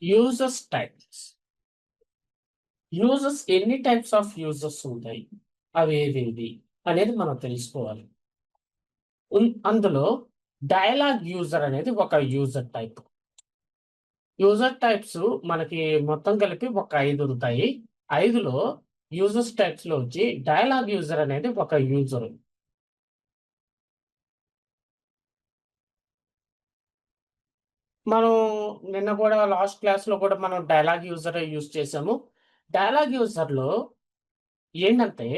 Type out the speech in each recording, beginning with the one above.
Users types. Users ఎన్ని types of users ఉంటాయి, అవి ఏవేవి అనేది మనం తెలుసుకోవాలి. అందులో డైలాగ్ యూజర్ అనేది ఒక యూజర్ టైప్. యూజర్ టైప్స్ మనకి మొత్తం కలిపి ఒక 5 ఉంటాయి. 5లో యూజర్స్ టైప్స్ లో వచ్చి డైలాగ్ యూజర్ అనేది ఒక యూజర్. మనం నిన్న కూడా లాస్ట్ క్లాస్ లో కూడా మనం డైలాగ్ యూజర్ యూజ్ చేసాము. డైలాగ్ యూజర్ లో ఏంటంటే,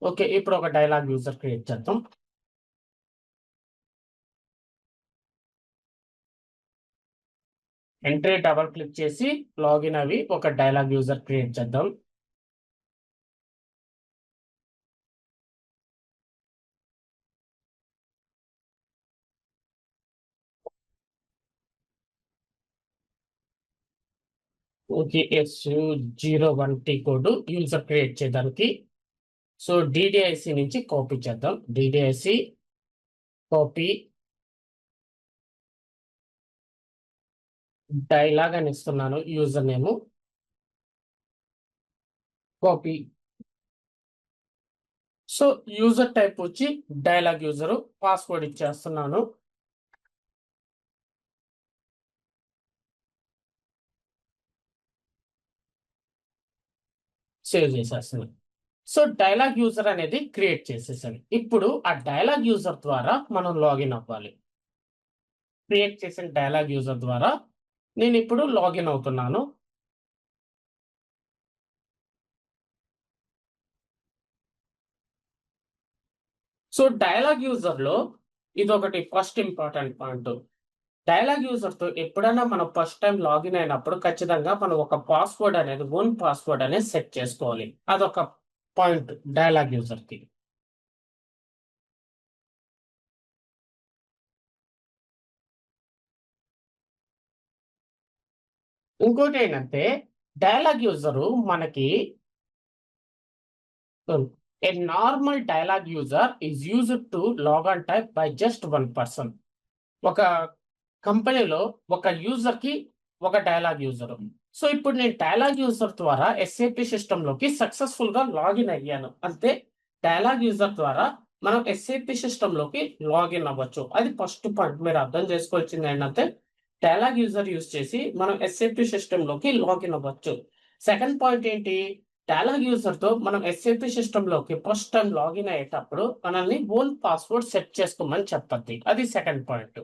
ఓకే, ఇప్పుడు ఒక డైలాగ్ యూజర్ క్రియేట్ చేద్దాం. ఎంట్రీ డబల్ క్లిక్ చేసి లాగిన్ అవి ఒక డైలాగ్ యూజర్ క్రియేట్ చేద్దాం. Okay, SU01T code user create చేయడానికి. సో DDIC నుంచి కాపీ చేద్దాం. DDIC కాపీ డైలాగ్ అని ఇస్తున్నాను user name. Copy. So user type వచ్చి డైలాగ్ యూజర్. పాస్వర్డ్ ఇచ్చేస్తున్నాను. సేవ్ చేసేస్తున్నాను. సో డైలాగ్ యూజర్ అనేది క్రియేట్ చేసేసాను. ఇప్పుడు ఆ డైలాగ్ యూజర్ ద్వారా మనం లాగిన్ అవ్వాలి. క్రియేట్ చేసిన డైలాగ్ యూజర్ ద్వారా నేను ఇప్పుడు లాగిన్ అవుతున్నాను. సో డైలాగ్ యూజర్ లో ఇదొకటి first important point. Dialogue user తో ఎప్పుడైనా మనం ఫస్ట్ టైం లాగిన్ అయినప్పుడు ఖచ్చితంగా మనం ఒక పాస్వర్డ్ అనేది, ఓన్ పాస్వర్డ్ అనేది సెట్ చేసుకోవాలి. అదొక పాయింట్ డైలాగ్ యూజర్ కి. ఇంకోటి ఏంటంటే, డైలాగ్ యూజరు మనకి a normal dialogue user is used to log on type by just one person. ఒక కంపెనీలో ఒక యూజర్ కి ఒక డైలాగ్ యూజర్. సో ఇప్పుడు నేను డైలాగ్ యూజర్ ద్వారా SAP సిస్టమ్ లోకి సక్సెస్ఫుల్ గా లాగిన్ అయ్యాను. అంటే డైలాగ్ యూజర్ ద్వారా మనం SAP సిస్టమ్ లోకి లాగిన్ అవ్వచ్చు. అది ఫస్ట్ పాయింట్. మీరు అర్థం చేసుకోవాల్సింది ఏంటంటే, డైలాగ్ యూజర్ యూజ్ చేసి మనం SAP సిస్టమ్ లోకి లాగిన్ అవ్వచ్చు. సెకండ్ పాయింట్ ఏంటి, డైలాగ్ యూజర్ తో మనం SAP సిస్టమ్ లోకి ఫస్ట్ టైం లాగిన్ అయ్యేటప్పుడు మనల్ని ఓన్ పాస్వర్డ్ సెట్ చేసుకోమని చెప్పద్ది. అది second point.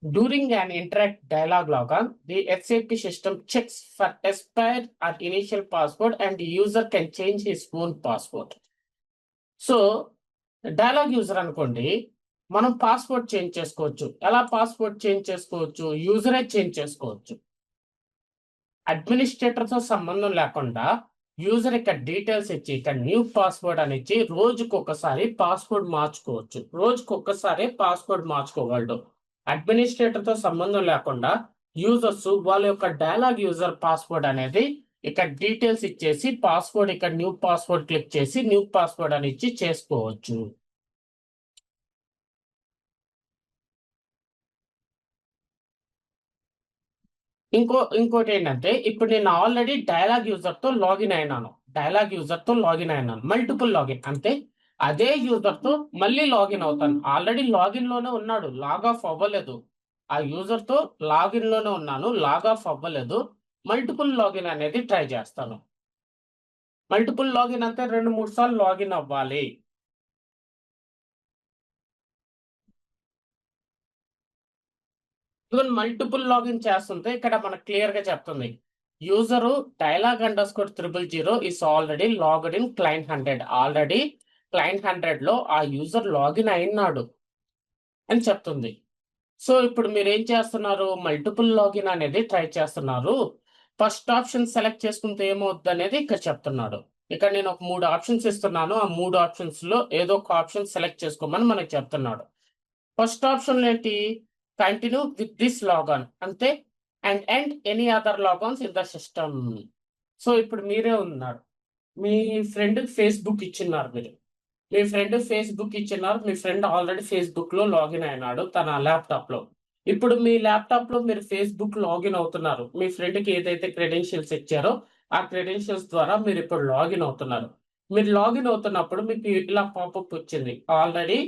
During an interact dialog logon, the SAP system checks for expired or initial password and the user can change his own password. So dialogue user అనుకోండి, మనం password change చేసుకోవచ్చు. ఎలా password change చేసుకోవచ్చు? యూజరే change చేసుకోవచ్చు. Administrator తో సంబంధం లేకుండా user ఇక్కడ డీటెయిల్స్ ఇచ్చి ఇక్కడ న్యూ పాస్వర్డ్ అని ఇచ్చి రోజుకొకసారి పాస్వర్డ్ మార్చుకోవచ్చు. రోజుకొకసారి పాస్వర్డ్ మార్చుకోగలడు. అడ్మినిస్ట్రేటర్ తో సంబంధం లేకుండా యూజర్స్ వాళ్ళ యొక్క డైలాగ్ యూజర్ పాస్వర్డ్ అనేది ఇక్కడ డీటెయిల్స్ ఇచ్చేసి పాస్వర్డ్ ఇక్కడ న్యూ పాస్వర్డ్ క్లిక్ చేసి న్యూ పాస్వర్డ్ అని ఇచ్చి చేసుకోవచ్చు. ఇంకోటి ఏంటంటే, ఇప్పుడు నేను ఆల్రెడీ డైలాగ్ యూజర్ తో లాగిన్ అయినాను. మల్టిపుల్ లాగిన్ అంటే అదే యూజర్ తో మళ్ళీ లాగిన్ అవుతాను. ఆల్రెడీ లాగిన్ లోనే ఉన్నాడు, లాగ్ ఆఫ్ అవ్వలేదు. ఆ యూజర్ తో లాగిన్ లోనే ఉన్నాను, లాగ్ ఆఫ్ అవ్వలేదు. మల్టిపుల్ లాగిన్ అనేది ట్రై చేస్తాను. మల్టిపుల్ లాగిన్ అంటే 2-3 సార్లు లాగిన్ అవ్వాలి. మల్టిపుల్ లాగిన్ చేస్తుంటే ఇక్కడ మనకు క్లియర్ గా చెప్తుంది, user dialogue _000 is already logged in client 100. Already client 100 లో ఆ యూజర్ లాగిన్ అయినాడు అని చెప్తుంది. సో ఇప్పుడు మీరు ఏం చేస్తున్నారు, మల్టిపుల్ లాగిన్ అనేది ట్రై చేస్తున్నారు. ఫస్ట్ ఆప్షన్ సెలెక్ట్ చేసుకుంటే ఏమవుద్ది అనేది ఇక్కడ చెప్తున్నాడు. ఇక్కడ నేను ఒక 3 ఆప్షన్స్ ఇస్తున్నాను. ఆ 3 ఆప్షన్స్ లో ఏదో ఒక ఆప్షన్ సెలెక్ట్ చేసుకోమని మనకు చెప్తున్నాడు. ఫస్ట్ ఆప్షన్ ఏంటి, కంటిన్యూ విత్ దిస్ లాగాన్ అంటే and any other logons in the system. So ఇప్పుడు మీరే ఉన్నారు, మీ ఫ్రెండ్ ఫేస్బుక్ ఇచ్చిన్నారు. మీ ఫ్రెండ్ ఆల్రెడీ ఫేస్బుక్ లో లాగిన్ అయినాడు తన ల్యాప్టాప్ లో. ఇప్పుడు మీ ల్యాప్టాప్ లో మీరు ఫేస్బుక్ లాగిన్ అవుతున్నారు. మీ ఫ్రెండ్ కి ఏదైతే క్రెడెన్షియల్స్ ఇచ్చారో ఆ క్రెడెన్షియల్స్ ద్వారా మీరు ఇప్పుడు లాగిన్ అవుతున్నారు. మీరు లాగిన్ అవుతున్నప్పుడు మీకు ఇలా పాపప్ వచ్చింది. ఆల్రెడీ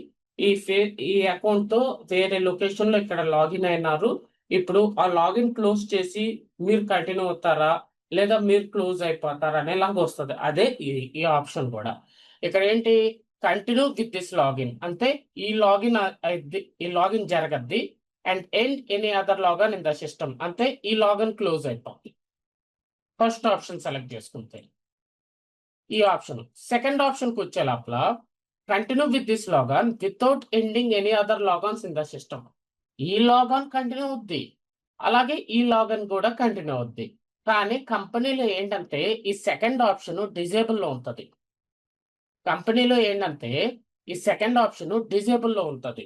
ఈ అకౌంట్ తో వేరే లొకేషన్ లో ఇక్కడ లాగిన్ అయినారు. ఇప్పుడు ఆ లాగిన్ క్లోజ్ చేసి మీరు కంటిన్యూ అవుతారా లేదా మీరు క్లోజ్ అయిపోతారా అనేలాగా వస్తుంది. అదే ఈ ఆప్షన్ కూడా. ఇక్కడ ఏంటి, కంటిన్యూ విత్ దిస్ లాగిన్ అంటే ఈ లాగిన్ జరగద్ది and end any other login in the system అంటే ఈ లాగిన్ క్లోజ్ అయిపోతుంది. ఫస్ట్ ఆప్షన్ సెలెక్ట్ చేసుకుంటే ఈ ఆప్షన్. సెకండ్ ఆప్షన్ కి వచ్చే లోపల continue with this logon without ending any other logons in the system. ఈ లాగాన్ కంటిన్యూ అవుద్ది, అలాగే ఈ లాగిన్ కూడా కంటిన్యూ అవుద్ది. కానీ కంపెనీలో ఏంటంటే ఈ సెకండ్ ఆప్షన్ డిజేబుల్ లో ఉంటుంది. కంపెనీలో ఏంటంటే ఈ సెకండ్ ఆప్షన్ డిజేబుల్ లో ఉంటుంది.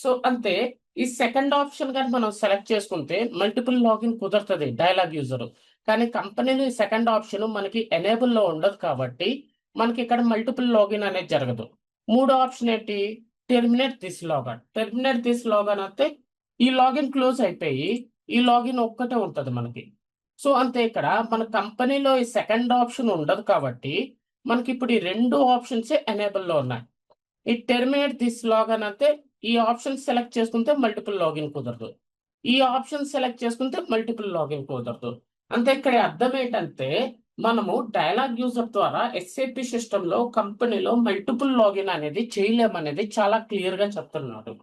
సో అంతే. ఈ సెకండ్ ఆప్షన్ కానీ మనం సెలెక్ట్ చేసుకుంటే మల్టిపుల్ లాగిన్ కుదురుతుంది డైలాగ్ యూజర్. కానీ కంపెనీలో ఈ సెకండ్ ఆప్షన్ మనకి ఎనేబుల్ లో ఉండదు కాబట్టి మనకి ఇక్కడ మల్టిపుల్ లాగిన్ అనేది జరగదు. మూడో ఆప్షన్ ఏంటి, terminate this login. Terminate this login అంటే ఈ లాగిన్ క్లోజ్ అయిపోయి ఈ లాగిన్ ఒక్కటే ఉంటుంది మనకి. సో అంతే. ఇక్కడ మన కంపెనీలో ఈ సెకండ్ ఆప్షన్ ఉండదు కాబట్టి మనకి ఇప్పుడు ఈ రెండు ఆప్షన్స్ ఎనేబుల్ లో ఉన్నాయి. ఈ టెర్మినేట్ దిస్ లాగిన్ అంటే ఈ ఆప్షన్ సెలెక్ట్ చేసుకుంటే మల్టిపుల్ లాగిన్ కుదరదు, ఈ ఆప్షన్ సెలెక్ట్ చేసుకుంటే మల్టిపుల్ లాగిన్ కుదరదు. అంటే ఇక్కడ అర్థం ఏంటంటే మనము డైలాగ్ యూజర్ ద్వారా ఎస్ఏపి సిస్టమ్ లో కంపెనీలో మల్టిపుల్ లాగిన్ అనేది చేయలేమనేది చాలా క్లియర్ గా చెప్తున్నాడు.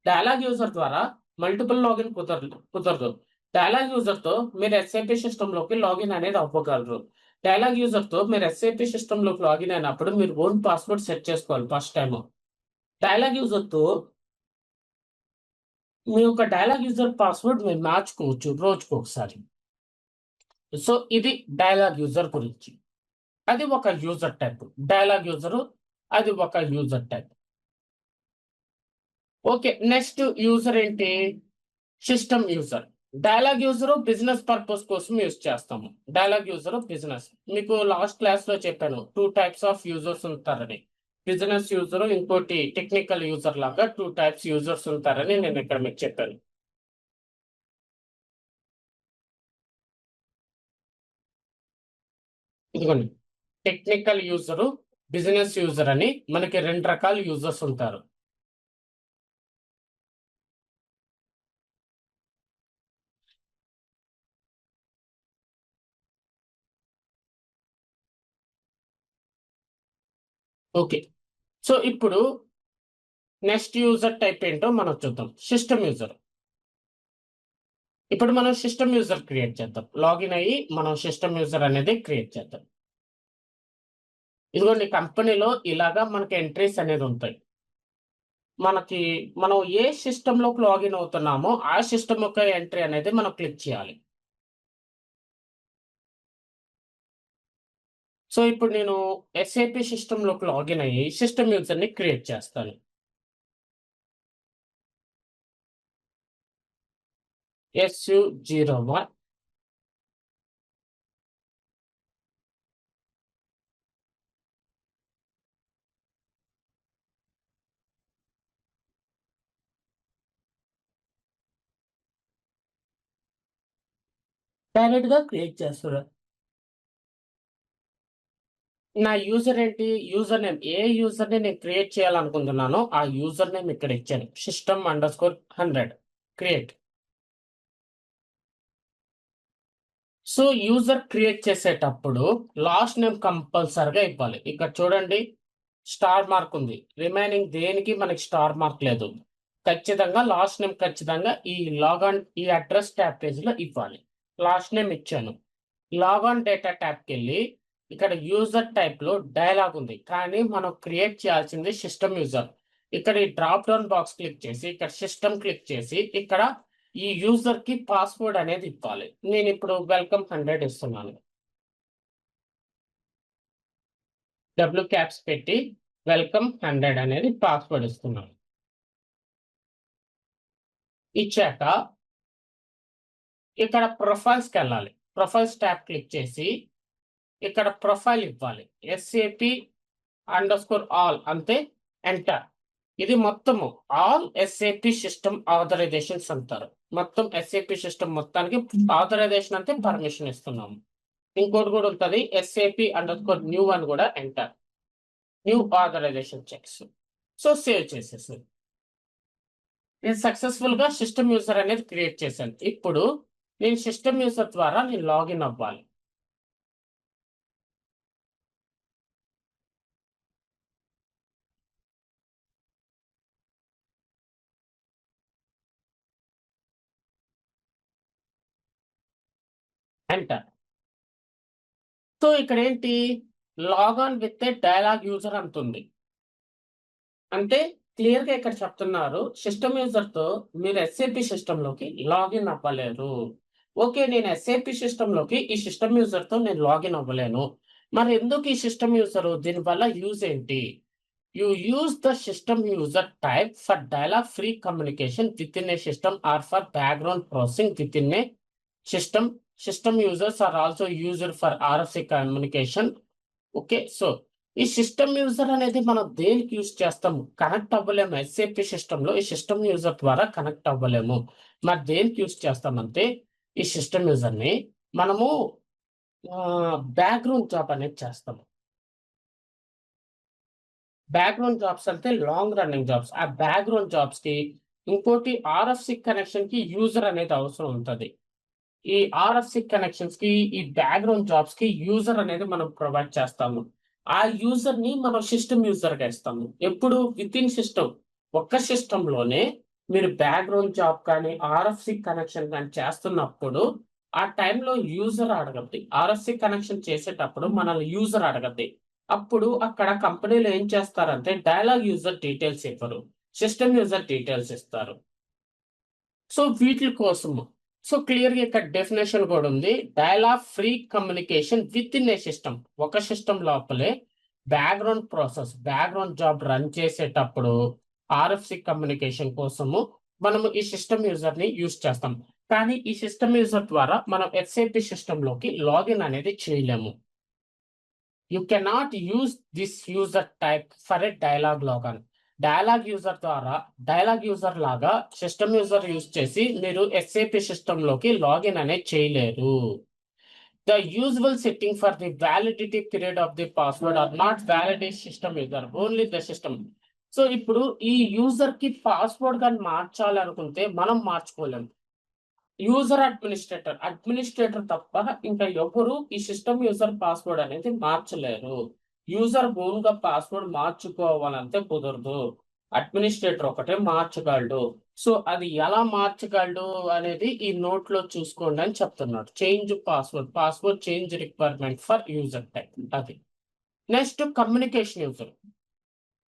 డైలాగ్ యూజర్ ద్వారా మల్టిపుల్ లాగిన్ కుదరదు. డైలాగ్ యూజర్ తో మీరు ఎస్ఏపి సిస్టమ్ లోకి లాగిన్ అనేది అవ్వగలరు. డైలాగ్ యూజర్ తో మీరు ఎస్ఏపి సిస్టమ్ లోకి లాగిన్ అయినప్పుడు మీరు ఓన్ పాస్వర్డ్ సెట్ చేసుకోవాలి ఫస్ట్ టైం. డైలాగ్ యూజర్ తో మీ యొక్క డైలాగ్ యూజర్ పాస్వర్డ్ మీరు మార్చుకోవచ్చు రోజుకు ఒకసారి. సో ఇది డైలాగ్ యూజర్ గురించి. అది ఒక యూజర్ టైప్. డైలాగ్ యూజర్ అది ఒక user type. Okay, next user ఏంటి, system user. Dialogue user business purpose కోసం యూజ్ చేస్తాము. Dialogue user business. మీకు లాస్ట్ క్లాస్ లో చెప్పాను 2 టైప్స్ ఆఫ్ యూజర్స్ ఉంటారని. బిజినెస్ యూజర్, ఇంకోటి టెక్నికల్ యూజర్ లాగా 2 టైప్స్ యూజర్స్ ఉంటారని నేను ఇక్కడ మీకు చెప్పాను. ఇదిగోండి, టెక్నికల్ యూజర్, బిజినెస్ యూజర్ అని మనకి 2 రకాల యూజర్స్ ఉంటారు. ఓకే, సో ఇప్పుడు నెక్స్ట్ యూజర్ టైప్ ఏంటో మనం చూద్దాం. System user. ఇప్పుడు మనం సిస్టమ్ యూజర్ క్రియేట్ చేద్దాం. లాగిన్ అయ్యి మనం సిస్టమ్ యూజర్ అనేది క్రియేట్ చేద్దాం. ఇదిగోండి, కంపెనీలో ఇలాగా మనకి ఎంట్రీస్ అనేది ఉంటాయి. మనం ఏ సిస్టమ్ లోకి లాగిన్ అవుతున్నామో ఆ సిస్టమ్ యొక్క ఎంట్రీ అనేది మనం క్లిక్ చేయాలి. సో ఇప్పుడు నేను ఎస్ఏపి సిస్టమ్ లోకి లాగిన్ అయ్యి సిస్టమ్ యూజర్ ని క్రియేట్ చేస్తాను. SU01 డైరెక్ట్ గా క్రియేట్ చేస్తున్నాను. నా యూజర్ ఏంటి, యూజర్ నేమ్. ఏ యూజర్ ని నేను క్రియేట్ చేయాలనుకుంటున్నానో ఆ యూజర్ నేమ్ ఇక్కడ ఇచ్చాను. system_100 create. So user create చేసేటప్పుడు లాస్ట్ నేమ్ కంపల్సరిగా ఇవ్వాలి. ఇక్కడ చూడండి, స్టార్ మార్క్ ఉంది. రిమైనింగ్ దేనికి మనకి స్టార్ మార్క్ లేదు. ఖచ్చితంగా లాస్ట్ నేమ్ ఖచ్చితంగా ఈ అడ్రస్ ట్యాబ్ పేజ్ లో ఇవ్వాలి. లాస్ట్ నేమ్ ఇచ్చాను. లాగాన్ డేటా ట్యాబ్కి వెళ్ళి ఇక్కడ యూజర్ టైప్ లో డైలాగ్ ఉంది, కానీ మనం క్రియేట్ చేయాల్సింది సిస్టమ్ యూజర్. ఇక్కడ ఈ డ్రాప్ డౌన్ బాక్స్ క్లిక్ చేసి ఇక్కడ సిస్టమ్ క్లిక్ చేసి ఇక్కడ ఈ యూజర్ కి పాస్వర్డ్ అనేది ఇవ్వాలి. నేను ఇప్పుడు వెల్కమ్ 100 ఇస్తున్నాను. డబ్ల్యూ క్యాప్స్ పెట్టి వెల్కమ్ 100 అనేది పాస్వర్డ్ ఇస్తున్నాను. ఇచ్చాక ఇక్కడ ప్రొఫైల్స్కి వెళ్ళాలి. ప్రొఫైల్స్ ట్యాబ్ క్లిక్ చేసి ఇక్కడ ప్రొఫైల్ ఇవ్వాలి. SAP_all అంతే, ఎంటర్. ఇది మొత్తము ఆల్ ఎస్ఏపి సిస్టమ్ ఆథరైజేషన్స్ అంటారు. మొత్తం ఎస్ఏపి సిస్టమ్ మొత్తానికి ఆథరైజేషన్ అంటే పర్మిషన్ ఇస్తున్నాము. ఇంకోటి కూడా ఉంటుంది, ఎస్ఏపి అండర్స్కోర్ న్యూ అని కూడా enter, new authorization checks. So save చేసేసి నేను సక్సెస్ఫుల్ గా సిస్టమ్ యూజర్ అనేది క్రియేట్ చేశాను. ఇప్పుడు నేను సిస్టమ్ యూజర్ ద్వారా నేను లాగిన్ అవ్వాలి. ఎంటర్. సో ఇక్కడ ఏంటి, log on with a dialogue user అంటుంది. అంటే క్లియర్ గా ఇక్కడ చెప్తున్నారు, సిస్టమ్ యూజర్ తో మీరు ఎస్ఏపి సిస్టమ్ లోకి లాగిన్ అవ్వలేరు. ఓకే, నేను ఎస్ఏపి సిస్టమ్ లోకి ఈ సిస్టమ్ యూజర్ తో నేను లాగిన్ అవ్వలేను, మరి ఎందుకు ఈ సిస్టమ్ యూజర్, దీనివల్ల యూజ్ ఏంటి? You use the system user type for dialog free communication within a system or for background processing within a system. System users are also used for RFC communication. Okay, so ఈ system user అనేది మనం దేనికి use చేస్తాము? Connect అవ్వలేము. SAP system లో ఈ system user ద్వారా connect అవ్వలేము. మరి దేనికి యూజ్ చేస్తామంటే ఈ సిస్టమ్ యూజర్ ని మనము బ్యాక్గ్రౌండ్ జాబ్ అనేది చేస్తాము. బ్యాక్గ్రౌండ్ జాబ్స్ అంటే లాంగ్ రన్నింగ్ జాబ్స్. ఆ బ్యాక్గ్రౌండ్ జాబ్స్ కి ఇంకోటి ఆర్ఎఫ్సి కనెక్షన్ కి యూజర్ అనేది అవసరం ఉంటుంది. ఈ ఆర్ఎఫ్సి కనెక్షన్స్ కి, ఈ బ్యాక్గ్రౌండ్ జాబ్స్ కి యూజర్ అనేది మనం ప్రొవైడ్ చేస్తాము. ఆ యూజర్ ని మనం సిస్టమ్ యూజర్ గా ఇస్తాము. ఎప్పుడు విత్ ఇన్ సిస్టమ్, ఒక్క సిస్టమ్ లోనే మీరు బ్యాక్గ్రౌండ్ జాబ్ కానీ ఆర్ఎఫ్సి కనెక్షన్ కానీ చేస్తున్నప్పుడు ఆ టైంలో యూజర్ అడగద్ది. ఆర్ఎఫ్సి కనెక్షన్ చేసేటప్పుడు మనల్ని యూజర్ అడగద్ది. అప్పుడు అక్కడ కంపెనీలో ఏం చేస్తారంటే డైలాగ్ యూజర్ డీటెయిల్స్ ఇవ్వరు, సిస్టమ్ యూజర్ డీటెయిల్స్ ఇస్తారు. సో వీటి కోసము, సో క్లియర్ గా ఇక్కడ డెఫినేషన్ కూడా ఉంది, dialogue free communication within a system. ఒక సిస్టమ్ లోపలే background process, background job run చేసేటప్పుడు ఆర్ఎఫ్సి కమ్యూనికేషన్ కోసము మనము ఈ సిస్టమ్ యూజర్ ని యూజ్ చేస్తాం. కానీ ఈ సిస్టమ్ యూజర్ ద్వారా మనం ఎస్ఏపి సిస్టమ్ లోకి లాగిన్ అనేది చేయలేము. You cannot use this user type for a dialog logon. Dialog user ద్వారా, డైలాగ్ యూజర్ లాగా సిస్టమ్ యూజర్ యూజ్ చేసి మీరు ఎస్ఏపి సిస్టమ్ లోకి లాగిన్ అనేది చేయలేరు. The usual setting for the validity period of the password are not valid system user, only the system. So ఇప్పుడు ఈ user కి పాస్వర్డ్ కానీ మార్చాలి అనుకుంటే మనం మార్చుకోలేము. యూజర్ అడ్మినిస్ట్రేటర్ తప్ప ఇంకా ఎవరు ఈ సిస్టమ్ యూజర్ పాస్వర్డ్ అనేది మార్చలేరు. యూజర్ ఓన్ గా పాస్వర్డ్ మార్చుకోవాలంటే కుదరదు. అడ్మినిస్ట్రేటర్ ఒకటే మార్చగలడు. సో అది ఎలా మార్చగలడు అనేది ఈ నోట్ లో చూసుకోండి అని చెప్తున్నాడు. Change password, password change requirement for user type. అది next communication user.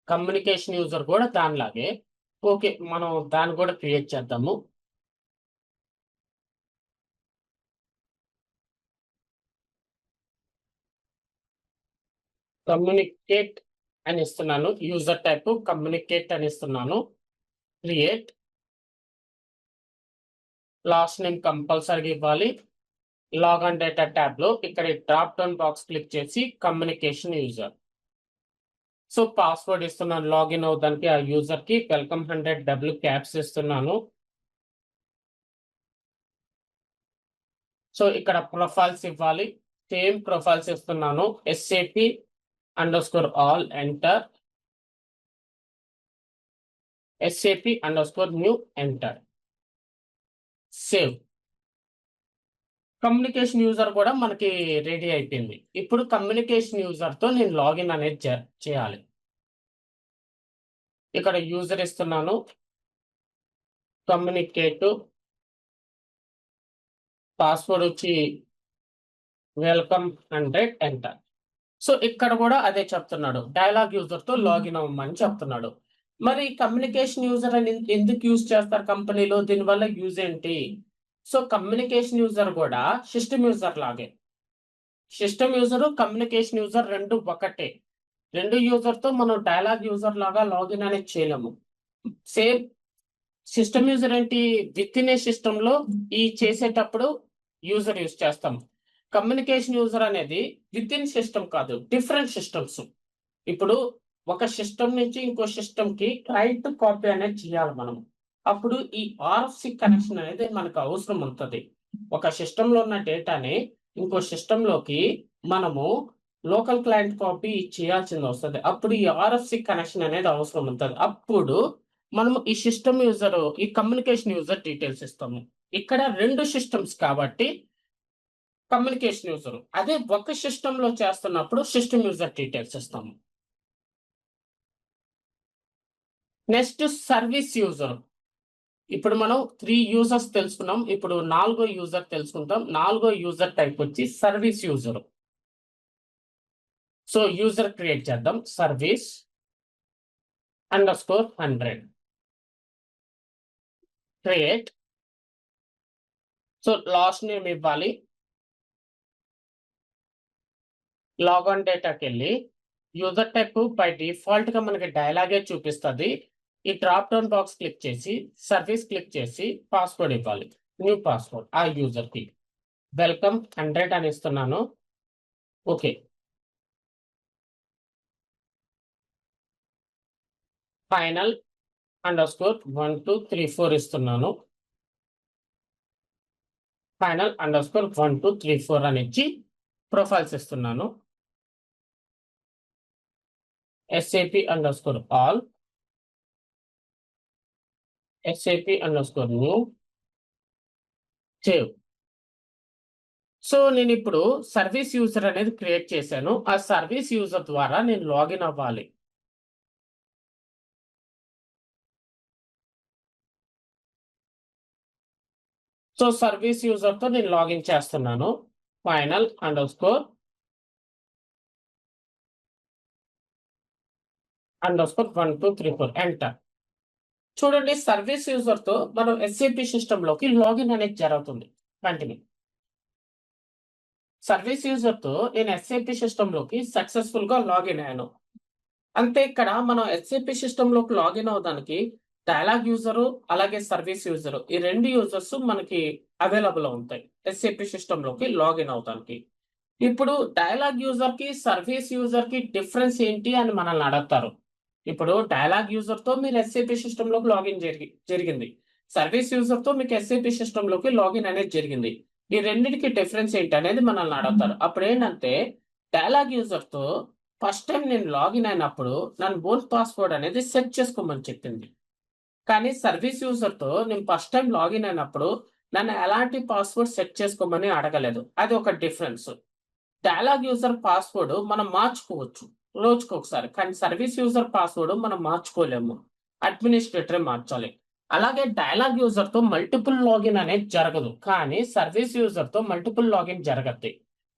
Communication user కూడా దానిలాగే. ఓకే, మనం దాన్ని కూడా క్రియేట్ చేద్దాము. కమ్యూనికేట్ అని ఇస్తున్నాను, యూజర్ టైప్ కమ్యూనికేట్ అని ఇస్తున్నాను. క్రియేట్, లాస్ట్ నేమ్ కంపల్సరీగా ఇవ్వాలి. లాగిన్ డేటా ట్యాబ్ లో ఇక్కడ డ్రాప్ డౌన్ బాక్స్ క్లిక్ చేసి కమ్యూనికేషన్ యూజర్. సో పాస్వర్డ్ ఇస్తున్నాను లాగిన్ అవడానికి. ఆ యూజర్ కి వెల్కమ్ 100W క్యాప్స్ ఇస్తున్నాను. సో ఇక్కడ ప్రొఫైల్స్ ఇవ్వాలి, సేమ్ ప్రొఫైల్స్ ఇస్తున్నాను. SAP_all enter, SAP_new enter, save. Communication user కూడా మనకి రెడీ అయిపోయింది. ఇప్పుడు కమ్యూనికేషన్ యూజర్ తో నేను లాగిన్ అనేది చేయాలి. ఇక్కడ యూజర్ ఇస్తున్నాను, కమ్యూనికేట్, పాస్వర్డ్ వచ్చి వెల్కమ్ 100 ఎంటర్. సో ఇక్కడ కూడా అదే చెప్తున్నాడు, డైలాగ్ యూజర్ తో లాగిన్ అవ్వమని చెప్తున్నాడు. మరి కమ్యూనికేషన్ యూజర్ అని ఎందుకు యూజ్ చేస్తారు కంపెనీలో, దీనివల్ల యూజ్ ఏంటి? సో కమ్యూనికేషన్ యూజర్ కూడా సిస్టమ్ యూజర్ లాగే. సిస్టమ్ యూజర్, కమ్యూనికేషన్ యూజర్ రెండు ఒకటే. రెండు యూజర్ తో మనం డైలాగ్ యూజర్ లాగా లాగిన్ అనేది చేయలేము. సేమ్ సిస్టమ్ యూజర్ ఏంటి, విత్ ఇన్ ఏ సిస్టమ్ లో ఈ చేసేటప్పుడు యూజర్ యూజ్ చేస్తాం. కమ్యూనికేషన్ యూజర్ అనేది విత్ ఇన్ సిస్టమ్ కాదు, డిఫరెంట్ సిస్టమ్స్. ఇప్పుడు ఒక సిస్టమ్ నుంచి ఇంకో సిస్టమ్ కి రైట్ కాపీ అనేది చేయాలి మనం. అప్పుడు ఈ ఆర్ఎఫ్సి కనెక్షన్ అనేది మనకు అవసరం ఉంటుంది. ఒక సిస్టమ్ లో ఉన్న డేటాని ఇంకో సిస్టమ్ లోకి మనము లోకల్ క్లయింట్ కాపీ చేయాల్సింది వస్తుంది. అప్పుడు ఈ ఆర్ఎఫ్సి కనెక్షన్ అనేది అవసరం ఉంటుంది. అప్పుడు మనము ఈ సిస్టమ్ యూజర్, ఈ కమ్యూనికేషన్ యూజర్ డీటెయిల్స్ ఇస్తాము. ఇక్కడ 2 సిస్టమ్స్ కాబట్టి కమ్యూనికేషన్ యూజర్. అదే ఒక సిస్టమ్ లో చేస్తున్నప్పుడు సిస్టమ్ యూజర్ డీటెయిల్స్ ఇస్తాము. Next service user. ఇప్పుడు మనం 3 యూజర్స్ తెలుసుకున్నాం. ఇప్పుడు 4గో యూజర్ తెలుసుకుంటాం. 4గో యూజర్ టైప్ వచ్చి service user. So user create చేద్దాం. Service _100 create. So last name ఇవ్వాలి. లాగిన్ డేటాకి వెళ్ళి యూజర్ టైప్ బై డిఫాల్ట్ గా మనకి డైలాగే చూపిస్తుంది. ఈ డ్రాప్ డౌన్ బాక్స్ క్లిక్ చేసి సర్వీస్ క్లిక్ చేసి పాస్వర్డ్ ఇవ్వాలి. న్యూ పాస్వర్డ్ ఆ యూజర్ కి వెల్కమ్ 100 అని ఇస్తున్నాను. ఓకే. ఫైనల్ _1234 ఇస్తున్నాను. ఫైనల్ _1234 అని ఇచ్చి ప్రొఫైల్స్ ఇస్తున్నాను. SAP_all SAP_new save. సో నేను ఇప్పుడు సర్వీస్ యూజర్ అనేది క్రియేట్ చేశాను. ఆ సర్వీస్ యూజర్ ద్వారా నేను లాగిన్ అవ్వాలి. సో సర్వీస్ యూజర్ తో నేను లాగిన్ చేస్తున్నాను. Final _1234 enter. చూడండి, సర్వీస్ యూజర్ తో మనం SAP సిస్టమ్ లోకి లాగిన్ అనేది జరుగుతుంది. కంటిన్యూ. సర్వీస్ యూజర్ తో నేను SAP సిస్టమ్ లోకి సక్సెస్ఫుల్ గా లాగిన్ అయ్యాను. అంతే ఇక్కడ మనం SAP సిస్టమ్ లోకి లాగిన్ అవడానికి డైలాగ్ యూజరు అలాగే సర్వీస్ యూజరు ఈ 2 యూజర్స్ మనకి అవైలబుల్ ఉంటాయి SAP సిస్టమ్ లోకి లాగిన్ అవడానికి. ఇప్పుడు డైలాగ్ యూజర్ కి సర్వీస్ యూజర్ కి డిఫరెన్స్ ఏంటి అని మనల్ని అడుగుతారు. ఇప్పుడు డైలాగ్ యూజర్ తో మీరు SAP సిస్టమ్ లోకి లాగిన్ జరిగింది. సర్వీస్ యూజర్ తో మీకు SAP సిస్టమ్ లోకి లాగిన్ అనేది జరిగింది. ఈ రెండింటికి డిఫరెన్స్ ఏంటి అనేది మనల్ని అడుగుతారు. అప్పుడు ఏంటంటే డైలాగ్ యూజర్ తో ఫస్ట్ టైం నేను లాగిన్ అయినప్పుడు నన్ను ఓన్ పాస్వర్డ్ అనేది సెట్ చేసుకోమని చెప్పింది. కానీ సర్వీస్ యూజర్ తో నేను ఫస్ట్ టైం లాగిన్ అయినప్పుడు నన్ను ఎలాంటి పాస్వర్డ్ సెట్ చేసుకోమని అడగలేదు. అది ఒక డిఫరెన్స్. డైలాగ్ యూజర్ పాస్వర్డ్ మనం మార్చుకోవచ్చు రోజుకి ఒకసారి, కానీ సర్వీస్ యూజర్ పాస్వర్డ్ మనం మార్చుకోలేము. అడ్మినిస్ట్రేటరే మార్చాలి. అలాగే డైలాగ్ యూజర్ తో మల్టిపుల్ లాగిన్ అనేది జరగదు, కానీ సర్వీస్ యూజర్ తో మల్టిపుల్ లాగిన్ జరగద్ది.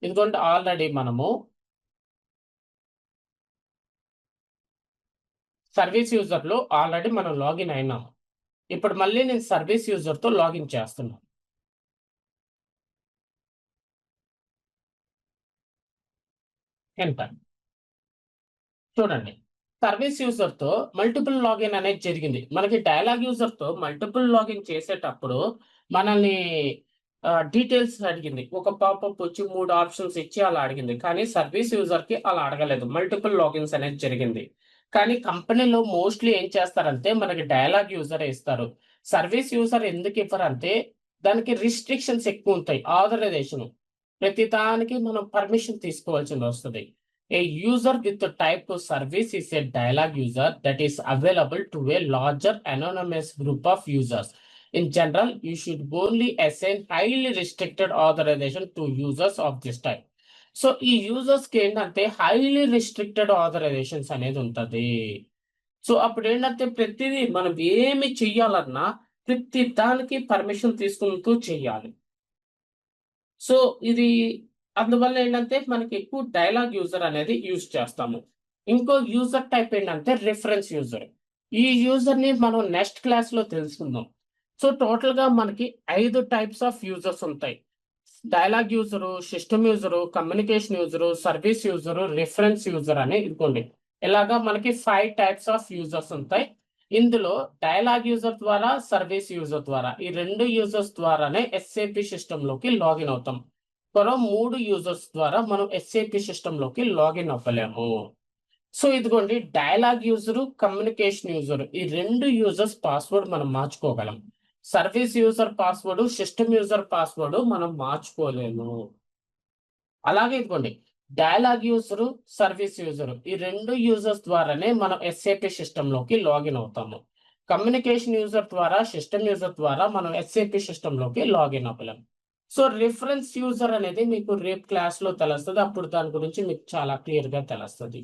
ఎందుకంటే ఆల్రెడీ మనము సర్వీస్ యూజర్ లో ఆల్రెడీ మనం లాగిన్ అయినాం. ఇప్పుడు మళ్ళీ నేను సర్వీస్ యూజర్ తో లాగిన్ చేస్తున్నాను. ఎంటర్. చూడండి, సర్వీస్ యూజర్ తో మల్టిపుల్ లాగిన్ అనేది జరిగింది. మనకి డైలాగ్ యూజర్ తో మల్టిపుల్ లాగిన్ చేసేటప్పుడు మనల్ని డీటెయిల్స్ అడిగింది. ఒక పాపప్ వచ్చి 3 ఆప్షన్స్ ఇచ్చి అలా అడిగింది. కానీ సర్వీస్ యూజర్ కి అలా అడగలేదు. మల్టిపుల్ లాగిన్స్ అనేది జరిగింది. కానీ కంపెనీలో మోస్ట్లీ ఏం చేస్తారంటే మనకి డైలాగ్ యూజర్ ఇస్తారు. సర్వీస్ యూజర్ ఎందుకు ఇవ్వరంటే దానికి రిస్ట్రిక్షన్స్ ఎక్కువ ఉంటాయి. ఆథరైజేషన్ ప్రతి దానికి మనం పర్మిషన్ తీసుకోవాల్సి వస్తుంది. A user with the type of service is a dialogue user that is available to a larger anonymous group of users. In general, you should only assign highly restricted authorization to users of this type. So ఈ users కి ఏంటంటే highly restricted authorisations అనేది ఉంటుంది. So అప్పుడు ఏంటంటే ప్రతిదీ మనం ఏమి చెయ్యాలన్నా ప్రతి దానికి పర్మిషన్ తీసుకుంటూ చెయ్యాలి. సో ఇది అందువల్ల ఏంటంటే మనకి ఎక్కువ డైలాగ్ యూజర్ అనేది యూజ్ చేస్తాము. ఇంకో యూజర్ టైప్ ఏంటంటే రిఫరెన్స్ యూజర్. ఈ యూజర్ ని మనం నెక్స్ట్ క్లాస్ లో తెలుసుకుందాం. సో టోటల్ గా మనకి 5 టైప్స్ ఆఫ్ యూజర్స్ ఉంటాయి. Dialogue user, system user, communication user, service user, reference user అని ఇదిగోండి. ఇలాగా మనకి 5 టైప్స్ ఆఫ్ యూజర్స్ ఉంటాయి. ఇందులో డైలాగ్ యూజర్ ద్వారా, సర్వీస్ యూజర్ ద్వారా ఈ 2 యూజర్స్ ద్వారానే SAP సిస్టమ్ లోకి లాగిన్ అవుతాం. మరో 3 యూజర్స్ ద్వారా మనం SAP సిస్టమ్ లోకి లాగిన్ అవ్వలేము. సో ఇదిగోండి డైలాగ్ యూజరు, కమ్యూనికేషన్ యూజర్ ఈ రెండు యూజర్స్ పాస్వర్డ్ మనం మార్చుకోగలం. Service user password, system user password మనం మార్చుకోలేము. అలాగే ఇదిగోండి డైలాగ్ యూజరు, సర్వీస్ యూజరు ఈ రెండు యూజర్స్ ద్వారానే మనం ఎస్ఏపి సిస్టంలోకి లాగిన్ అవుతాము. కమ్యూనికేషన్ యూజర్ ద్వారా, సిస్టమ్ యూజర్ ద్వారా మనం ఎస్ఏపి సిస్టంలోకి లాగిన్ అవ్వలేం. సో రిఫరెన్స్ యూజర్ అనేది మీకు రేపు క్లాస్లో తెలుస్తుంది. అప్పుడు దాని గురించి మీకు చాలా క్లియర్గా తెలుస్తుంది.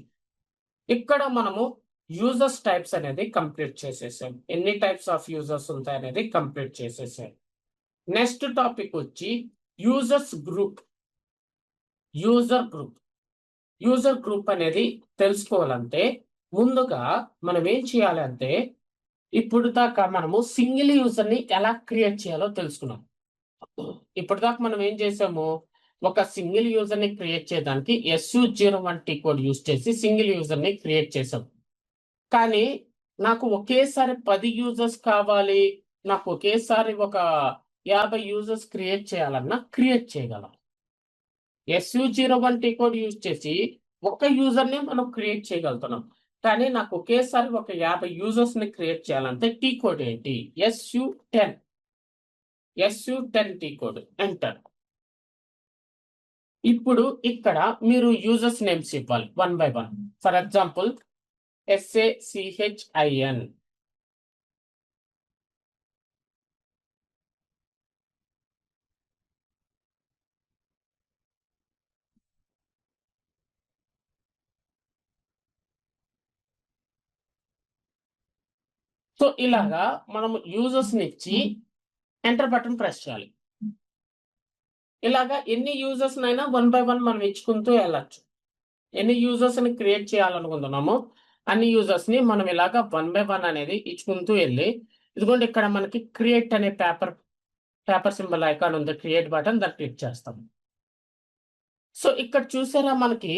ఇక్కడ మనము యూజర్స్ టైప్స్ అనేది కంప్లీట్ చేసేసాం. ఎన్ని టైప్స్ ఆఫ్ యూజర్స్ ఉంటాయి అనేది కంప్లీట్ చేసేసాం. నెక్స్ట్ టాపిక్ వచ్చి users group. User group user group అనేది తెలుసుకోవాలంటే ముందుగా మనం ఏం చేయాలంటే ఇప్పుడు దాకా మనము సింగిల్ యూజర్ ని ఎలా క్రియేట్ చేయాలో తెలుసుకున్నాం. ఇప్పుడు దాకా మనం ఏం చేసాము, ఒక సింగిల్ యూజర్ ని క్రియేట్ చేయడానికి SU01T కోడ్ యూజ్ చేసి సింగిల్ యూజర్ ని క్రియేట్ చేసాం. కానీ నాకు ఒకేసారి 10 యూజర్స్ కావాలి, నాకు ఒకేసారి ఒక 50 యూజర్స్ క్రియేట్ చేయాలన్నా క్రియేట్ చేయగలం. SU01T కోడ్ యూజ్ చేసి ఒక యూజర్ ని మనం క్రియేట్ చేయగలుగుతున్నాం. కానీ నాకు ఒకేసారి ఒక 50 యూజర్స్ ని క్రియేట్ చేయాలంటే టీ కోడ్ ఏంటి, SU10T కోడ్ ఎంటర్. ఇప్పుడు ఇక్కడ మీరు యూజర్స్ నేమ్స్ ఇవ్వాలి 1 by 1. For example SACHIN. So ఇలాగా మనం యూజర్స్ ని ఇచ్చి ఎంటర్ బటన్ ప్రెస్ చేయాలి. ఇలాగా ఎన్ని యూజర్స్ నైనా 1 by 1 మనం ఇచ్చుకుంటూ వెళ్ళచ్చు. ఎన్ని యూజర్స్ ని క్రియేట్ చేయాలనుకుంటున్నామో అన్ని యూజర్స్ ని మనం ఇలాగా 1 by 1 అనేది ఇచ్చుకుంటూ వెళ్ళి, ఇదిగోండి ఇక్కడ మనకి క్రియేట్ అనే పేపర్ సింబల్ ఐకాన్ ఉంది, క్రియేట్ బటన్, దాన్ని క్లిక్ చేస్తాం. సో ఇక్కడ చూసారా మనకి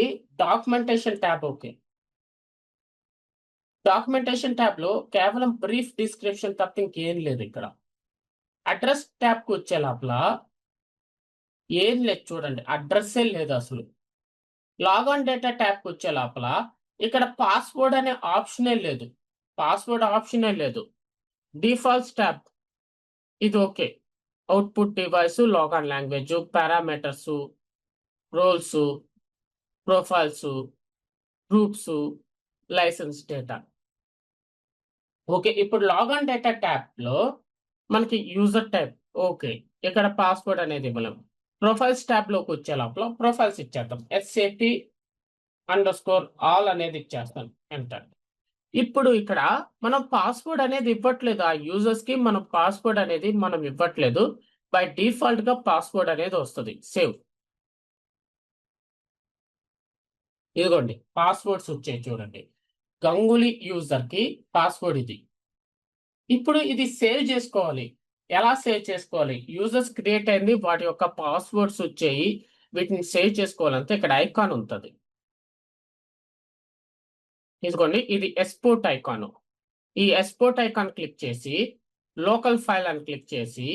documentation tab. Okay, documentation tab లో కేవలం బ్రీఫ్ డిస్క్రిప్షన్ తప్ప ఇంకేం లేదు. ఇక్కడ అడ్రస్ ట్యాబ్ కు వచ్చే లోపల ఏం లేదు చూడండి, అడ్రస్సే లేదు అసలు. లాగాన్ డేటా ట్యాబ్ కు వచ్చే లోపల ఇక్కడ పాస్వర్డ్ అనే ఆప్షనే లేదు, పాస్వర్డ్ ఆప్షనే లేదు. డిఫాల్ట్స్ ట్యాబ్ ఇది okay. Output device, logon language, parameters, roles, profiles, groups, license data. Okay, ఇప్పుడు లాగాన్ డేటా ట్యాబ్ లో మనకి యూజర్ టైప్ ఓకే, ఇక్కడ పాస్వర్డ్ అనేది ఇవ్వలేం. ప్రొఫైల్స్ ట్యాబ్ లోకి వచ్చే లోపల ప్రొఫైల్స్ ఇచ్చేద్దాం, SAP_all అనేది ఇచ్చేస్తాం, ఎంటర్. ఇప్పుడు ఇక్కడ మనం పాస్వర్డ్ అనేది ఇవ్వట్లేదు, ఆ యూజర్స్ కి మనం పాస్వర్డ్ అనేది మనం ఇవ్వట్లేదు. బై డిఫాల్ట్ గా పాస్వర్డ్ అనేది వస్తుంది. సేవ్. ఇదిగోండి పాస్వర్డ్స్ వచ్చాయి చూడండి. గంగులీ యూజర్ కి పాస్వర్డ్ ఇది. ఇప్పుడు ఇది సేవ్ చేసుకోవాలి. ఎలా సేవ్ చేసుకోవాలి, యూజర్స్ క్రియేట్ అయింది, వాటి యొక్క పాస్వర్డ్స్ వచ్చాయి, వీటిని సేవ్ చేసుకోవాలంటే ఇక్కడ ఐకాన్ ఉంటుంది. ఇదిగోండి ఇది ఎక్స్పోర్ట్ ఐకాన్. ఈ ఎక్స్పోర్ట్ ఐకాన్ క్లిక్ చేసి లోకల్ ఫైల్ అని క్లిక్ చేసి,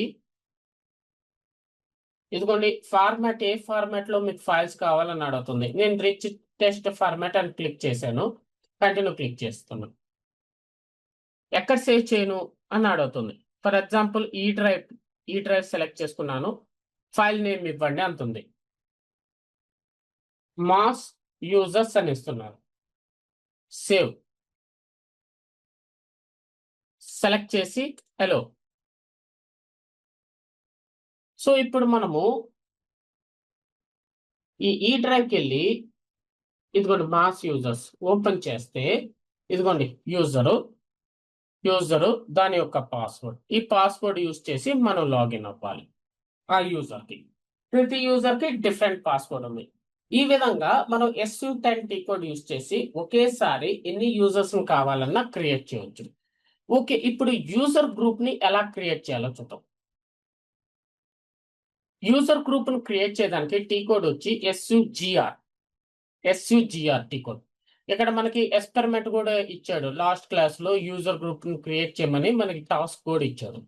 ఇదిగోండి ఫార్మాట్, ఏ ఫార్మాట్ లో మీకు ఫైల్స్ కావాలని అడుగుతుంది. నేను రిచ్ టెస్ట్ ఫార్మాట్ అని క్లిక్ చేశాను, కంటిన్యూ క్లిక్ చేస్తున్నాను. ఎక్కడ సేవ్ చేయను అని అడుగుతుంది. ఫర్ ఎగ్జాంపుల్ ఈ డ్రైవ్ సెలెక్ట్ చేసుకున్నాను, ఫైల్ నేమ్ ఇవ్వండి అంటుంది. మాస్ యూజర్స్ అని ఇస్తున్నాను, సేవ్. సెలెక్ట్ చేసి హలో. సో ఇప్పుడు మనము ఈ డ్రైవ్కి వెళ్ళి ఇదిగోండి మాస్ యూజర్స్ ఓపెన్ చేస్తే, ఇదిగోండి యూజరు దాని యొక్క పాస్వర్డ్, ఈ పాస్వర్డ్ యూజ్ చేసి మనం లాగిన్ అవ్వాలి. ఆ యూజర్కి, ప్రతి యూజర్కి డిఫరెంట్ పాస్వర్డ్ ఉంది. ఈ విధంగా మనం SU10T కోడ్ యూజ్ చేసి ఒకేసారి ఎన్ని యూజర్స్ కావాలన్నా క్రియేట్ చేయవచ్చు. ఓకే, ఇప్పుడు యూజర్ గ్రూప్ ని ఎలా క్రియేట్ చేయాలో చూద్దాం. యూజర్ గ్రూప్ ను క్రియేట్ చేయడానికి టీ కోడ్ వచ్చి SUGR టీ కోడ్. ఇక్కడ మనకి ఎక్స్పెరిమెంట్ కూడా ఇచ్చాడు, లాస్ట్ క్లాస్ లో యూజర్ గ్రూప్ ను క్రియేట్ చేయమని మనకి టాస్క్ కోడ్ ఇచ్చాడు.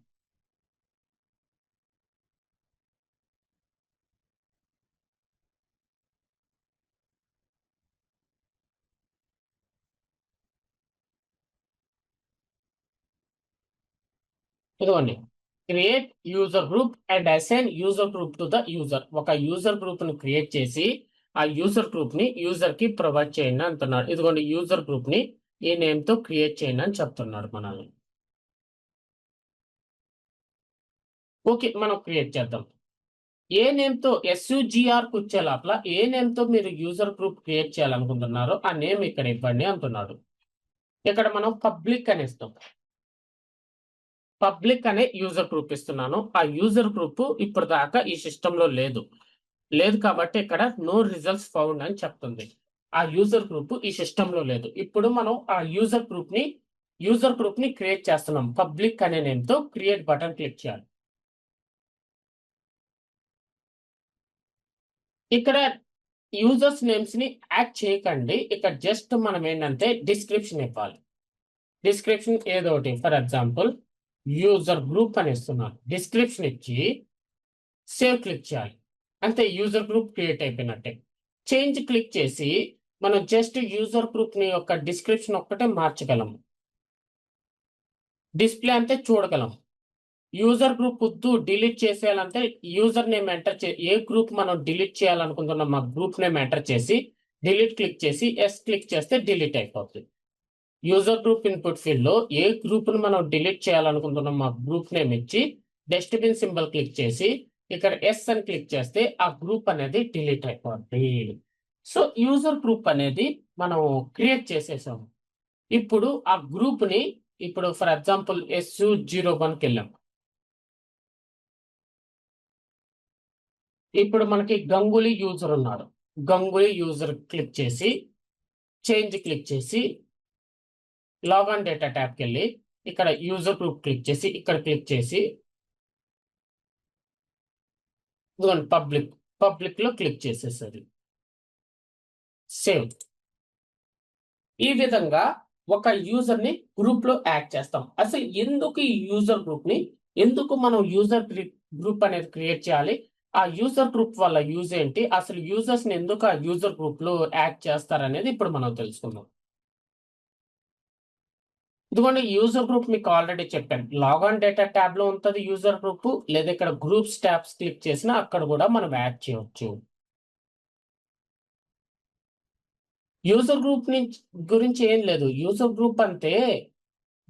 ఇదిగోండి, create user group and assign user group two the user. ఒక యూజర్ గ్రూప్ ని క్రియేట్ చేసి ఆ యూజర్ గ్రూప్ ని యూజర్ కి ప్రొవైడ్ చేయండి అంటున్నాడు. ఇదిగోండి, యూజర్ గ్రూప్ ని ఈ నేమ్ తో క్రియేట్ చేయండి అని చెప్తున్నాడు మనల్ని. ఓకే, మనం క్రియేట్ చేద్దాం. ఏ నేమ్ తో SUGR కు వచ్చే లోపల ఏ నేమ్ తో మీరు యూజర్ గ్రూప్ క్రియేట్ చేయాలనుకుంటున్నారో ఆ నేమ్ ఇక్కడ ఇవ్వండి అంటున్నాడు. ఇక్కడ మనం పబ్లిక్ అని ఇస్తాం. పబ్లిక్ అనే యూజర్ గ్రూప్ ఇస్తున్నాను. ఆ యూజర్ గ్రూప్ ఇప్పుడు దాకా ఈ సిస్టమ్ లో లేదు కాబట్టి ఇక్కడ నో రిజల్ట్స్ ఫౌండ్ అని చెప్తుంది. ఆ యూజర్ గ్రూప్ ఈ సిస్టమ్ లో లేదు. ఇప్పుడు మనం ఆ యూజర్ గ్రూప్ ని క్రియేట్ చేస్తున్నాం. పబ్లిక్ అనే నేమ్ తో క్రియేట్ బటన్ క్లిక్ చేయాలి. ఇక్కడ యూజర్స్ నేమ్స్ ని యాడ్ చేయకండి. ఇక్కడ జస్ట్ మనం ఏంటంటే డిస్క్రిప్షన్ ఇవ్వాలి. డిస్క్రిప్షన్ ఏదో ఒకటి, ఫర్ ఎగ్జాంపుల్ యూజర్ గ్రూప్ అని ఇస్తున్నాను. డిస్క్రిప్షన్ ఇచ్చి సేవ్ క్లిక్ చేయాలి. అంతే, యూజర్ గ్రూప్ క్రియేట్ అయిపోయినట్టే. చేంజ్ క్లిక్ చేసి మనం జస్ట్ యూజర్ గ్రూప్ ని యొక్క డిస్క్రిప్షన్ ఒక్కటే మార్చగలము. డిస్ప్లే అంతే చూడగలం. యూజర్ గ్రూప్ వద్దు డిలీట్ చేసేయాలంటే యూజర్ నేమ్ ఎంటర్ ఏ గ్రూప్ మనం డిలీట్ చేయాలనుకుంటున్నాం ఆ గ్రూప్ నేమ్ ఎంటర్ చేసి డిలీట్ క్లిక్ చేసి ఎస్ క్లిక్ చేస్తే డిలీట్ అయిపోతుంది. యూజర్ గ్రూప్ ఇన్పుట్ ఫీల్డ్ లో ఏ గ్రూప్ ను మనం డిలీట్ చేయాలనుకుంటున్నాం ఆ గ్రూప్ నేమ్ ఇచ్చి డస్ట్బిన్ సింబల్ క్లిక్ చేసి ఇక్కడ ఎస్ అని క్లిక్ చేస్తే ఆ గ్రూప్ అనేది డిలీట్ అయిపోతుంది. సో యూజర్ గ్రూప్ అనేది మనం క్రియేట్ చేసేసాము. ఇప్పుడు ఆ గ్రూప్ ని ఇప్పుడు ఫర్ ఎగ్జాంపుల్ SU01కి వెళ్ళాం. ఇప్పుడు మనకి గంగూలీ యూజర్ ఉన్నాడు. గంగూలీ యూజర్ క్లిక్ చేసి చేంజ్ క్లిక్ చేసి లాగాన్ డేటా ట్యాబ్కి వెళ్ళి ఇక్కడ యూజర్ గ్రూప్ క్లిక్ చేసి ఇక్కడ క్లిక్ చేసి పబ్లిక్ లో క్లిక్ చేసేసరి సేవ్. ఈ విధంగా ఒక యూజర్ ని గ్రూప్ లో యాడ్ చేస్తాం. అసలు ఎందుకు ఈ యూజర్ గ్రూప్ ని ఎందుకు మనం యూజర్ గ్రూప్ అనేది క్రియేట్ చేయాలి, ఆ యూజర్ గ్రూప్ వల్ల యూజ్ ఏంటి, అసలు యూజర్స్ ని ఎందుకు ఆ యూజర్ గ్రూప్ లో యాడ్ చేస్తారనేది ఇప్పుడు మనం తెలుసుకుందాం. ఇదిగోండి, యూజర్ గ్రూప్ మీకు ఆల్రెడీ చెప్పాను. లాగాన్ డేటా ట్యాబ్ లో ఉంటుంది యూజర్ గ్రూప్, లేదా ఇక్కడ గ్రూప్స్ ట్యాబ్స్ క్లిక్ చేసినా అక్కడ కూడా మనం యాడ్ చేయవచ్చు. యూజర్ గ్రూప్ గురించి ఏం లేదు. యూజర్ గ్రూప్ అంటే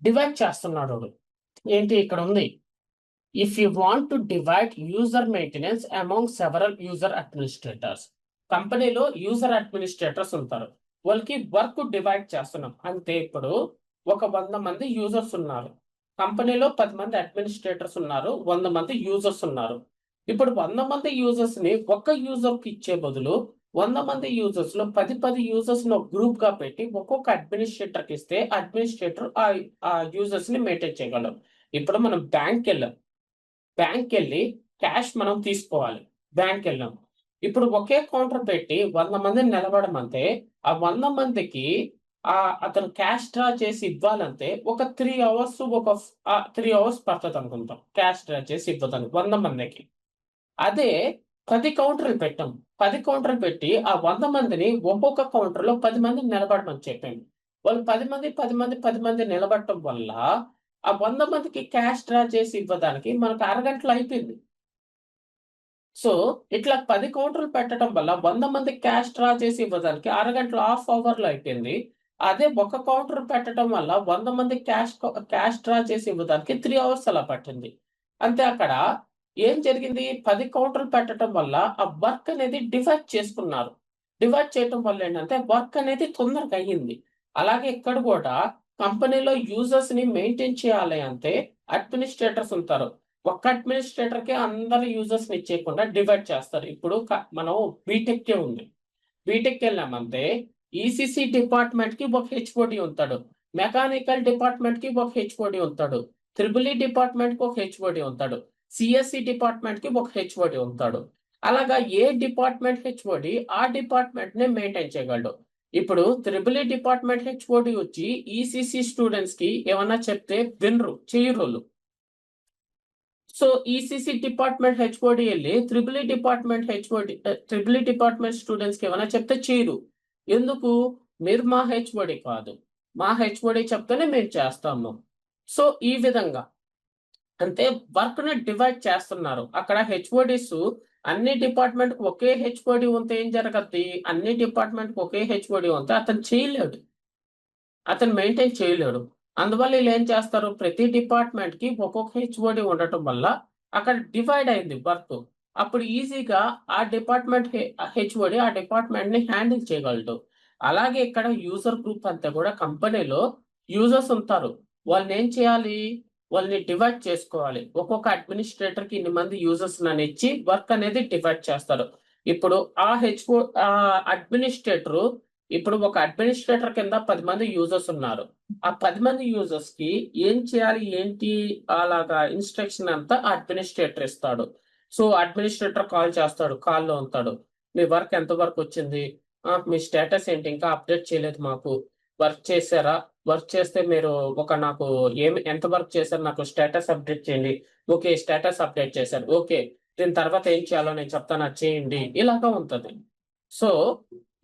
డివైడ్ చేస్తున్నాడు. ఏంటి ఇక్కడ ఉంది, if you want to divide user maintenance among several user administrators. కంపెనీలో యూజర్ అడ్మినిస్ట్రేటర్స్ ఉంటారు, వాళ్ళకి వర్క్ డివైడ్ చేస్తున్నాం. అంటే ఇప్పుడు ఒక 100 మంది యూజర్స్ ఉన్నారు. కంపెనీలో 10 మంది అడ్మినిస్ట్రేటర్స్ ఉన్నారు, 100 మంది యూజర్స్ ఉన్నారు. ఇప్పుడు 100 మంది యూజర్స్ ని ఒక్క యూజర్ కి ఇచ్చే బదులు 100 మంది యూజర్స్ లో 10 యూజర్స్ ను గ్రూప్ గా పెట్టి ఒక్కొక్క అడ్మినిస్ట్రేటర్ కి ఇస్తే అడ్మినిస్ట్రేటర్ ఆ యూజర్స్ ని మెయింటైన్ చేయగలరు. ఇప్పుడు మనం బ్యాంక్ వెళ్ళి క్యాష్ మనం తీసుకోవాలి. బ్యాంక్ వెళ్ళాం. ఇప్పుడు ఒకే కౌంటర్ పెట్టి 100 మందిని నిలబడమంటే ఆ 100 మందికి అతను క్యాష్ డ్రా చేసి ఇవ్వాలంటే ఒక 3 అవర్స్ 3 అవర్స్ పడుతుంది అనుకుంటాం క్యాష్ డ్రా చేసి ఇవ్వడానికి 100 మందికి. అదే 10 కౌంటర్లు పెట్టాం. 10 కౌంటర్లు పెట్టి ఆ 100 మందిని ఒక్కొక్క కౌంటర్ లో 10 మందిని నిలబడమని చెప్పాను. వాళ్ళు 10 మంది నిలబడటం వల్ల ఆ 100 మందికి క్యాష్ డ్రా చేసి ఇవ్వడానికి మనకు అరగంటలో అయిపోయింది. సో ఇట్లా 10 కౌంటర్లు పెట్టడం వల్ల 100 మంది క్యాష్ డ్రా చేసి ఇవ్వడానికి అరగంటలో హాఫ్ అవర్ లో అయిపోయింది. అదే ఒక కౌంటర్ పెట్టడం వల్ల 100 మంది క్యాష్ డ్రా చేసి ఇవ్వడానికి 3 అవర్స్ అలా పట్టింది. అంతే, అక్కడ ఏం జరిగింది, 10 కౌంటర్లు పెట్టడం వల్ల ఆ వర్క్ అనేది డివైడ్ చేసుకున్నారు. డివైడ్ చేయడం వల్ల ఏంటంటే వర్క్ అనేది తొందరగా అయ్యింది. అలాగే ఇక్కడ కూడా కంపెనీలో యూజర్స్ ని మెయింటైన్ చేయాలి అంటే అడ్మినిస్ట్రేటర్స్ ఉంటారు. ఒక్క అడ్మినిస్ట్రేటర్ కి అందరు యూజర్స్ ని ఇచ్చేయకుండా డివైడ్ చేస్తారు. ఇప్పుడు మనం బీటెక్ ఉంది. బీటెక్ వెళ్ళామంటే ఈసీసీ డిపార్ట్మెంట్ కి ఒక హెచ్ఓడి ఉంటాడు, మెకానికల్ డిపార్ట్మెంట్ కి ఒక హెచ్ఓడి ఉంటాడు, త్రిబుల్ డిపార్ట్మెంట్ కి ఒక హెచ్ఓడి ఉంటాడు, సిఎస్సి డిపార్ట్మెంట్ కి ఒక హెచ్ఓడి ఉంటాడు. అలాగా ఏ డిపార్ట్మెంట్ హెచ్ఓడి ఆ డిపార్ట్మెంట్ ని మెయింటైన్ చేయగలడు. ఇప్పుడు త్రిబుల్ డిపార్ట్మెంట్ హెచ్ఓడి వచ్చి ఈసీసీ స్టూడెంట్స్ కి ఏమన్నా చెప్తే చేయరు. సో ఈసీసీ డిపార్ట్మెంట్ హెచ్ఓడి వెళ్ళి త్రిబుల్ డిపార్ట్మెంట్ స్టూడెంట్స్ కి ఏమైనా చెప్తే చేయరు. ఎందుకు, మీరు మా హెచ్ఓడి కాదు, మా హెచ్ఓడి చెప్తేనే మేము చేస్తాము. సో ఈ విధంగా అంటే వర్క్ ని డివైడ్ చేస్తున్నారు. అక్కడ హెచ్ఓడిస్ అన్ని డిపార్ట్మెంట్ కి ఒకే హెచ్ఓడి ఉంటే ఏం జరగద్ది? అన్ని డిపార్ట్మెంట్ కి ఒకే హెచ్ఓడి ఉంటే అతను చేయలేడు. అతను మెయింటైన్ చేయలేడు. అందువల్ల వీళ్ళు ఏం చేస్తారు? ప్రతి డిపార్ట్మెంట్ కి ఒక్కొక్క హెచ్ఓడి ఉండటం వల్ల అక్కడ డివైడ్ అయింది వర్క్. అప్పుడు ఈజీగా ఆ డిపార్ట్మెంట్ హెచ్ఓడి ఆ డిపార్ట్మెంట్ ని హ్యాండిల్ చేయగలడు. అలాగే ఇక్కడ యూజర్ గ్రూప్ అంతా కూడా కంపెనీలో యూజర్స్ ఉంటారు. వాళ్ళని ఏం చేయాలి? వాళ్ళని డివైడ్ చేసుకోవాలి. ఒక్కొక్క అడ్మినిస్ట్రేటర్ కి ఇన్ని మంది యూజర్స్ అని ఇచ్చి వర్క్ అనేది డివైడ్ చేస్తారు. ఇప్పుడు ఆ అడ్మినిస్ట్రేటర్ ఇప్పుడు ఒక అడ్మినిస్ట్రేటర్ కింద 10 మంది యూజర్స్ ఉన్నారు. ఆ 10 మంది యూజర్స్ కి ఏం చేయాలి ఏంటి అలాగా ఇన్స్ట్రక్షన్ అంతా అడ్మినిస్ట్రేటర్ ఇస్తాడు. సో అడ్మినిస్ట్రేటర్ కాల్ చేస్తాడు, కాల్లో ఉంటాడు. మీ వర్క్ ఎంత వరకు వచ్చింది? మీ స్టేటస్ ఏంటి? ఇంకా అప్డేట్ చేయలేదు మాకు. వర్క్ చేశారా? వర్క్ చేస్తే మీరు నాకు ఎంత వర్క్ చేశారు నాకు స్టేటస్ అప్డేట్ చేయండి. ఓకే, స్టేటస్ అప్డేట్ చేశారు. ఓకే, దీని తర్వాత ఏం చేయాలో నేను చెప్తాను, అది చేయండి. ఇలాగా ఉంటది. సో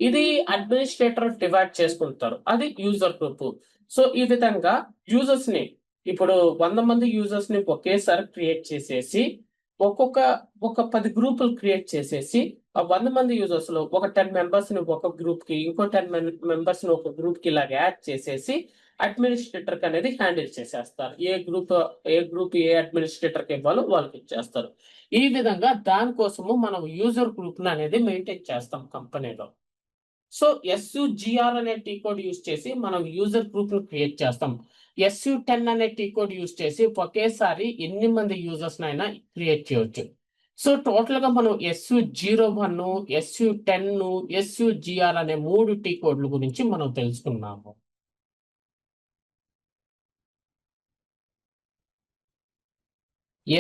ఇది అడ్మినిస్ట్రేటర్ డివైడ్ చేసుకుంటారు. అది యూజర్ గ్రూప్. సో ఈ విధంగా యూజర్స్ ని ఇప్పుడు 100 మంది యూజర్స్ ని ఒకేసారి క్రియేట్ చేసేసి ఒక 10 గ్రూపులు క్రియేట్ చేసేసి ఆ 100 మంది యూజర్స్ లో ఒక 10 మెంబర్స్ ని ఒక గ్రూప్ కి, ఇంకో 10 మెంబర్స్ ని ఒక గ్రూప్ కి ఇలాగ యాడ్ చేసేసి అడ్మినిస్ట్రేటర్ కి అనేది హ్యాండిల్ చేసేస్తారు. ఏ గ్రూప్ ఏ అడ్మినిస్ట్రేటర్ కి ఇవ్వాలో వాళ్ళకి ఇచ్చేస్తారు. ఈ విధంగా దానికోసము మనం యూజర్ గ్రూప్ అనేది మెయింటైన్ చేస్తాం కంపెనీలో. సో SUGR అనే టీ కోడ్ యూజ్ చేసి మనం యూజర్ గ్రూప్ ను క్రియేట్ చేస్తాం. SU10 అనే టీ కోడ్ యూజ్ చేసి ఒకేసారి ఎన్ని మంది యూజర్స్ నైనా క్రియేట్ చేయొచ్చు. సో టోటల్ గా మనం SU01, SU10, SUGR అనే 3 టీ కోడ్ల గురించి మనం తెలుసుకున్నాము.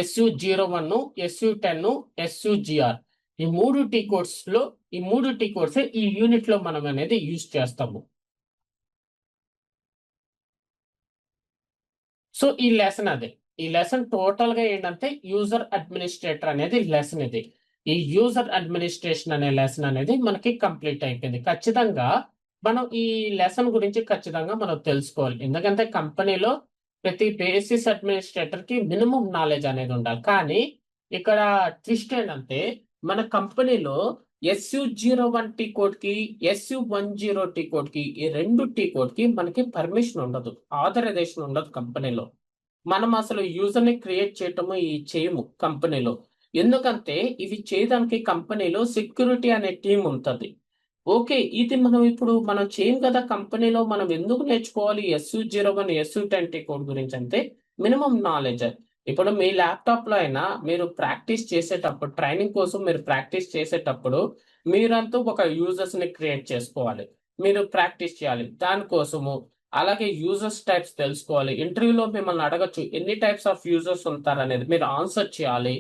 SU01, SU10, SUGR ఈ 3 టీ కోడ్స్ ఈ యూనిట్ లో మనం అనేది యూజ్ చేస్తాము. సో ఈ లెసన్ అదే. ఈ లెసన్ టోటల్ గా ఏంటంటే యూజర్ అడ్మినిస్ట్రేటర్ అనేది లెసన్ ఇది. ఈ యూజర్ అడ్మినిస్ట్రేషన్ అనే లెసన్ అనేది మనకి కంప్లీట్ అయిపోయింది. ఖచ్చితంగా మనం ఈ లెసన్ గురించి ఖచ్చితంగా మనం తెలుసుకోవాలి. ఎందుకంటే కంపెనీలో ప్రతి బేసిస్ అడ్మినిస్ట్రేటర్ కి మినిమం నాలెడ్జ్ అనేది ఉండాలి. కానీ ఇక్కడ ట్విస్ట్ ఏంటంటే మన కంపెనీలో SU01 టీ కోడ్ కి, SU10 టీ కోడ్ కి, ఈ 2 టీ కోడ్ కి మనకి పర్మిషన్ ఉండదు, ఆథరైజేషన్ ఉండదు కంపెనీలో. మనం అసలు యూజర్ ని క్రియేట్ చేయటము చేయము కంపెనీలో. ఎందుకంటే ఇవి చేయడానికి కంపెనీలో సెక్యూరిటీ అనే టీం ఉంటుంది. ఓకే, ఇది మనం చేయం కదా కంపెనీలో. మనం ఎందుకు నేర్చుకోవాలి SU01, SU10 టీ కోడ్ గురించి అంటే మినిమం నాలెడ్జ్. ఇప్పుడు మీ ల్యాప్టాప్ లో అయినా మీరు ప్రాక్టీస్ చేసేటప్పుడు, ట్రైనింగ్ కోసం మీరు ప్రాక్టీస్ చేసేటప్పుడు మీరంతా ఒక యూజర్స్ ని క్రియేట్ చేసుకోవాలి, మీరు ప్రాక్టీస్ చేయాలి దానికోసము. అలాగే యూజర్స్ టైప్స్ తెలుసుకోవాలి. ఇంటర్వ్యూలో మిమ్మల్ని అడగచ్చు ఎన్ని టైప్స్ ఆఫ్ యూజర్స్ ఉంటారు అనేది, మీరు ఆన్సర్ చేయాలి.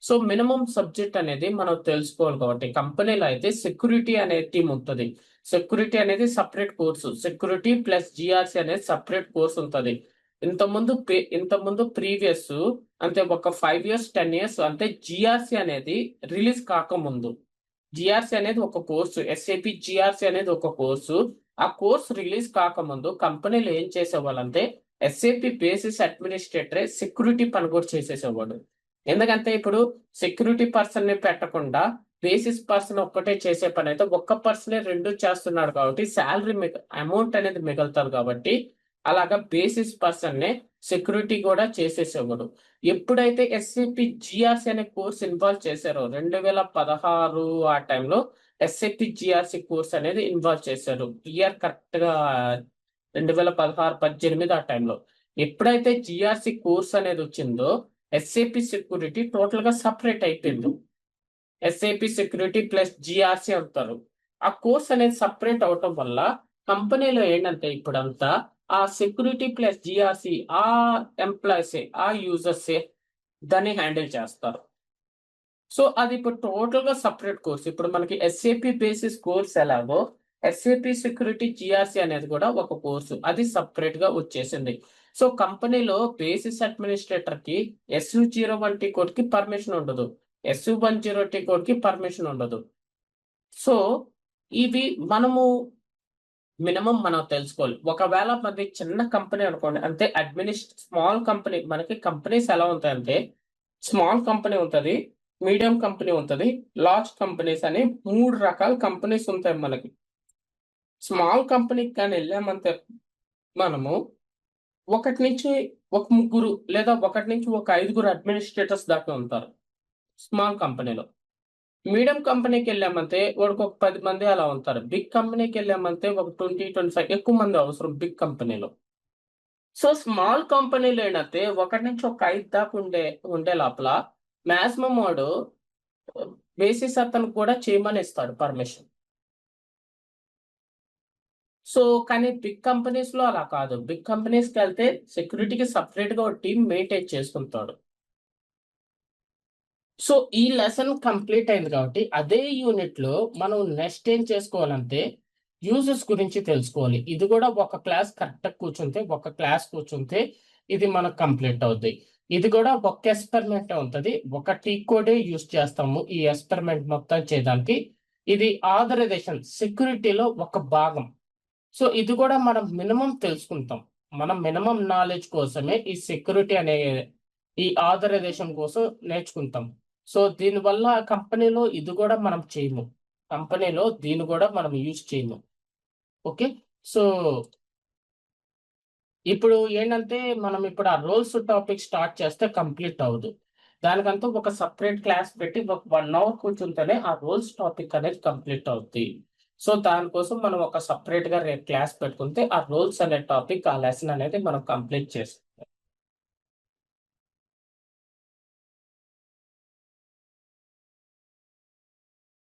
సో మినిమం సబ్జెక్ట్ అనేది మనం తెలుసుకోవాలి. కాబట్టి కంపెనీలో అయితే సెక్యూరిటీ అనే టీం ఉంటుంది. సెక్యూరిటీ అనేది separate course. Security plus GRC అనేది సపరేట్ కోర్స్ ఉంటుంది. ఇంతకుముందు ప్రీవియస్ అంటే ఒక 5 years 10 years అంటే GRC అనేది రిలీజ్ కాకముందు, GRC అనేది ఒక కోర్సు, SAP GRC అనేది ఒక కోర్సు. ఆ కోర్సు రిలీజ్ కాకముందు కంపెనీలు ఏం చేసేవాళ్ళంటే SAP బేసిస్ అడ్మినిస్ట్రేటరే సెక్యూరిటీ పని కూడా చేసేసేవాడు. ఎందుకంటే ఇప్పుడు సెక్యూరిటీ పర్సన్ ని పెట్టకుండా బేసిస్ పర్సన్ ఒక్కటే చేసే పని అయితే ఒక్క పర్సనే 2 చేస్తున్నాడు కాబట్టి శాలరీ అమౌంట్ అనేది మిగులుతారు. కాబట్టి అలాగా బేసిస్ పర్సన్ నే సెక్యూరిటీ కూడా చేసేసేవాడు. ఎప్పుడైతే SAP GRC అనే కోర్స్ ఇన్వాల్వ్ చేశారో 2016 ఆ టైంలో SAP GRC కోర్స్ అనేది ఇన్వాల్వ్ చేశారు. ఇయర్ కరెక్ట్ గా 2016-18 ఆ టైంలో. ఎప్పుడైతే GRC కోర్స్ అనేది వచ్చిందో SAP సెక్యూరిటీ టోటల్ గా సపరేట్ అయిపోయింది. SAP సెక్యూరిటీ ప్లస్ GRC అంటారు. ఆ కోర్స్ అనేది సపరేట్ అవటం వల్ల కంపెనీలో ఏంటంటే ఇప్పుడంతా ఆ సెక్యూరిటీ ప్లస్ GRC ఆ ఎంప్లాయీస్ ఆ యూజర్స్ దాన్ని హ్యాండిల్ చేస్తారు. సో అది ఇప్పుడు టోటల్ గా సపరేట్ కోర్స్. ఇప్పుడు మనకి SAP బేసిస్ కోర్స్ ఎలాగో SAP సెక్యూరిటీ GRC అనేది కూడా ఒక కోర్సు, అది సపరేట్ గా వచ్చేసింది. సో కంపెనీలో బేసిస్ అడ్మినిస్ట్రేటర్ కి SU01 టీ కోడ్ కి పర్మిషన్ ఉండదు, SU10 టీ కోడ్ కి పర్మిషన్ ఉండదు. సో ఇవి మనము మినిమం మనం తెలుసుకోవాలి. ఒకవేళ మనది చిన్న కంపెనీ అనుకోండి, అంటే స్మాల్ కంపెనీ, మనకి కంపెనీస్ ఎలా ఉంటాయంటే స్మాల్ కంపెనీ ఉంటది, మీడియం కంపెనీ ఉంటది, లార్జ్ కంపెనీస్ అని 3 రకాల కంపెనీస్ ఉంటాయి మనకి. స్మాల్ కంపెనీకి కానీ వెళ్ళామంటే మనము ఒకటి నుంచి ఒక ముగ్గురు లేదా ఒకటి నుంచి ఒక 5గురు అడ్మినిస్ట్రేటర్స్ దాకా ఉంటారు స్మాల్ కంపెనీలో. మీడియం కంపెనీకి వెళ్ళామంటే వాడికి ఒక 10 మంది అలా ఉంటారు. బిగ్ కంపెనీకి వెళ్ళామంటే ఒక 20-25 ఎక్కువ మంది అవసరం బిగ్ కంపెనీలో. సో స్మాల్ కంపెనీలో ఏంటంటే ఒకటి నుంచి ఒక 5 దాకా ఉండే లోపల మాక్సిమం వాడు బేసిస్ అతను కూడా చేయమని ఇస్తాడు పర్మిషన్. సో కానీ బిగ్ కంపెనీస్ లో అలా కాదు. బిగ్ కంపెనీస్ కి వెళ్తే సెక్యూరిటీకి సపరేట్ గా ఒక టీం మెయింటైన్ చేసుకుంటాడు. సో ఈ లెసన్ కంప్లీట్ అయింది కాబట్టి అదే యూనిట్ లో మనం నెక్స్ట్ ఏం చేసుకోవాలంటే యూజర్స్ గురించి తెలుసుకోవాలి. ఇది కూడా ఒక క్లాస్ కరెక్ట్ కూర్చుంటే ఇది మనకు కంప్లీట్ అవుద్ది. ఇది కూడా ఒక ఎక్స్పెరిమెంట్ ఉంటుంది. ఒక టీ కోడే యూజ్ చేస్తాము ఈ ఎక్స్పెరిమెంట్ మొత్తం చేయడానికి. ఇది ఆథరైజేషన్ సెక్యూరిటీలో ఒక భాగం. సో ఇది కూడా మనం మినిమం తెలుసుకుంటాం. మనం మినిమం నాలెడ్జ్ కోసమే ఈ సెక్యూరిటీ అనే ఈ ఆథరైజేషన్ కోసం నేర్చుకుంటాం. సో దీనివల్ల కంపెనీలో ఇది కూడా మనం చేయము. కంపెనీలో దీన్ని కూడా మనం యూజ్ చేయము. ఓకే. సో ఇప్పుడు ఏంటంటే మనం ఇప్పుడు ఆ రోల్స్ టాపిక్ స్టార్ట్ చేస్తే కంప్లీట్ అవ్వదు. దానికంతా ఒక సపరేట్ క్లాస్ పెట్టి ఒక 1 అవర్ కూర్చుంటేనే ఆ రోల్స్ టాపిక్ అనేది కంప్లీట్ అవుద్ది. సో దానికోసం మనం ఒక సపరేట్ గా క్లాస్ పెట్టుకుంటే ఆ రోల్స్ అనే టాపిక్ ఆ లెసన్ అనేది మనం కంప్లీట్ చేస్తాం.